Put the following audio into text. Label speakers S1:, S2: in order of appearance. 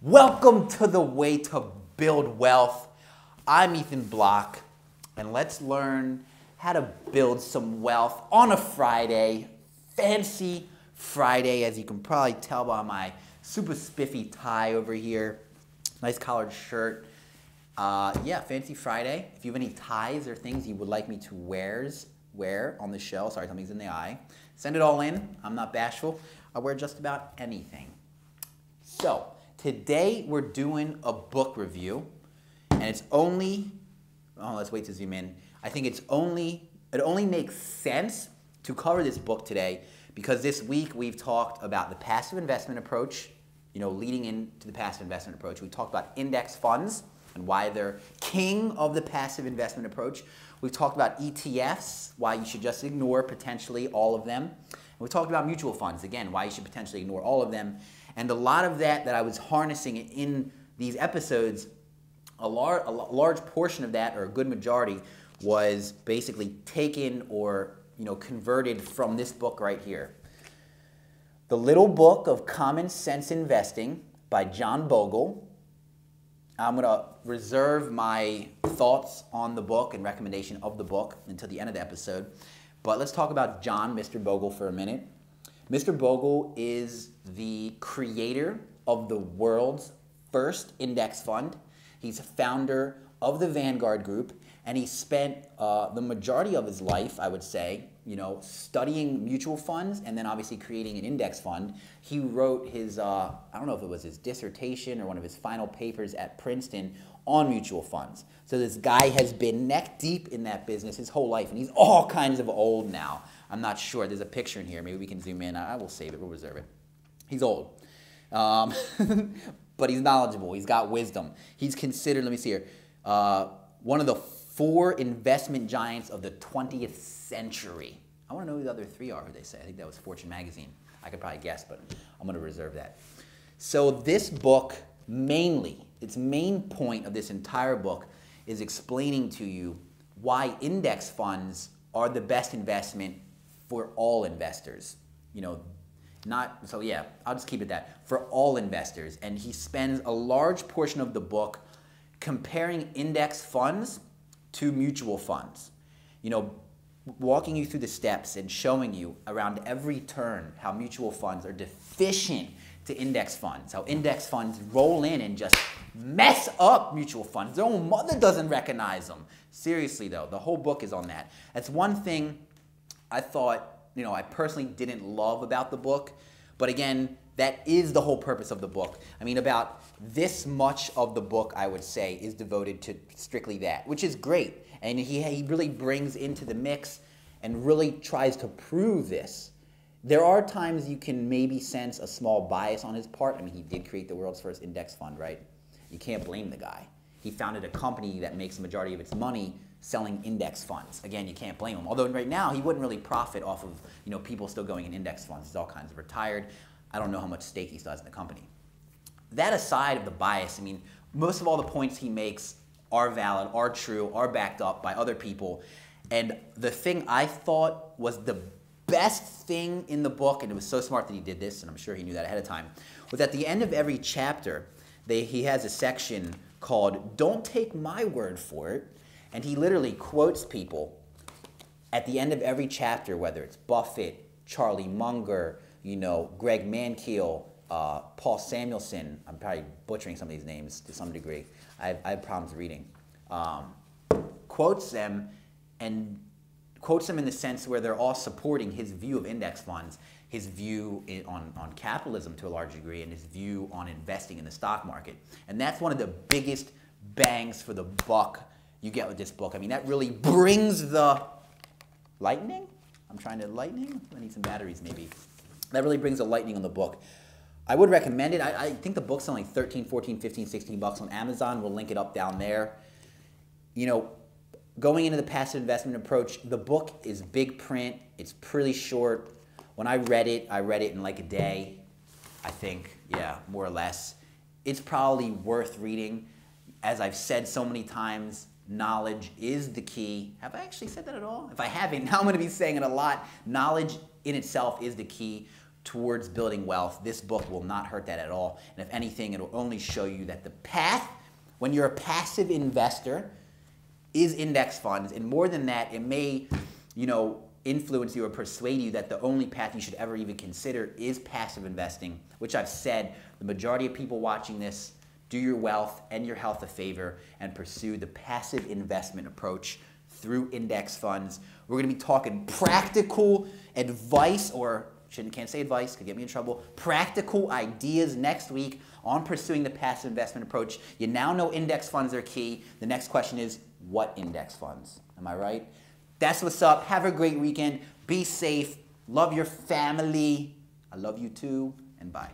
S1: Welcome to the way to build wealth. I'm Ethan Bloch, and let's learn how to build some wealth on a Friday. Fancy Friday, as you can probably tell by my super spiffy tie over here. Nice collared shirt. Yeah, fancy Friday. If you have any ties or things you would like me to wear on the show, sorry, something's in the eye, send it all in. I'm not bashful. I wear just about anything. So, today we're doing a book review, and it's only, let's wait to zoom in. I think it only makes sense to cover this book today because this week we've talked about the passive investment approach, leading into the passive investment approach. We talked about index funds and why they're king of the passive investment approach. We've talked about ETFs, why you should just ignore potentially all of them. And we talked about mutual funds, again, why you should potentially ignore all of them. And a lot of that I was harnessing in these episodes, a large portion of that, or a good majority, was basically taken or converted from this book right here. The Little Book of Common Sense Investing by John Bogle. I'm going to reserve my thoughts on the book and recommendation of the book until the end of the episode. But let's talk about John, Mr. Bogle, for a minute. Mr. Bogle is the creator of the world's first index fund. He's a founder of the Vanguard Group, and he spent the majority of his life, I would say, studying mutual funds and then obviously creating an index fund. He wrote his, I don't know if it was his dissertation or one of his final papers at Princeton on mutual funds. So this guy has been neck deep in that business his whole life, and he's all kinds of old now. I'm not sure. There's a picture in here. Maybe we can zoom in. I will save it. We'll reserve it. He's old. But he's knowledgeable. He's got wisdom. He's considered, let me see here, one of the 4 investment giants of the 20th century. I want to know who the other 3 are, who they say. I think that was Fortune magazine. I could probably guess, but I'm going to reserve that. So this book, mainly, its main point of this entire book is explaining to you why index funds are the best investment for all investors. So yeah, I'll just keep it that. For all investors. And he spends a large portion of the book comparing index funds to mutual funds. Walking you through the steps and showing you around every turn how mutual funds are deficient to index funds. How index funds roll in and just mess up mutual funds. Their own mother doesn't recognize them. Seriously though, the whole book is on that. That's one thing I thought, I personally didn't love about the book. But again, that is the whole purpose of the book. I mean, about this much of the book, I would say, is devoted to strictly that, which is great. And he really brings into the mix and really tries to prove this. There are times you can maybe sense a small bias on his part. I mean, he did create the world's first index fund, right? You can't blame the guy. He founded a company that makes the majority of its money selling index funds. Again, you can't blame him. Although right now, he wouldn't really profit off of people still going in index funds. He's all kinds of retired. I don't know how much stake he still has in the company. That aside of the bias, I mean, most of all the points he makes are valid, are true, are backed up by other people. And the thing I thought was the best thing in the book, and it was so smart that he did this, and I'm sure he knew that ahead of time, was at the end of every chapter, he has a section called "Don't Take My Word for It," and he literally quotes people at the end of every chapter, whether it's Buffett, Charlie Munger, Greg Mankiel, Paul Samuelson. I'm probably butchering some of these names to some degree. I have problems reading. Quotes them in the sense where they're all supporting his view of index funds, his view on capitalism to a large degree, and his view on investing in the stock market. And that's one of the biggest bangs for the buck you get with this book. I mean, that really brings the lightning. I'm trying to lightning. I need some batteries maybe. That really brings the lightning on the book. I would recommend it. I think the book's only 13, 14, 15, 16 bucks on Amazon. We'll link it up down there. Going into the passive investment approach, the book is big print. It's pretty short. When I read it in like a day, I think, yeah, more or less. It's probably worth reading. As I've said so many times, knowledge is the key. Have I actually said that at all? If I haven't, now I'm going to be saying it a lot. Knowledge in itself is the key. towards building wealth, this book will not hurt that at all. And if anything, it'll only show you that the path, when you're a passive investor, is index funds. And more than that, it may, influence you or persuade you that the only path you should ever even consider is passive investing, which I've said, the majority of people watching this, do your wealth and your health a favor and pursue the passive investment approach through index funds. We're going to be talking practical advice, or can't say advice, could get me in trouble, practical ideas next week on pursuing the passive investment approach. You now know index funds are key. The next question is, what index funds? Am I right? That's what's up. Have a great weekend. Be safe. Love your family. I love you too, and bye.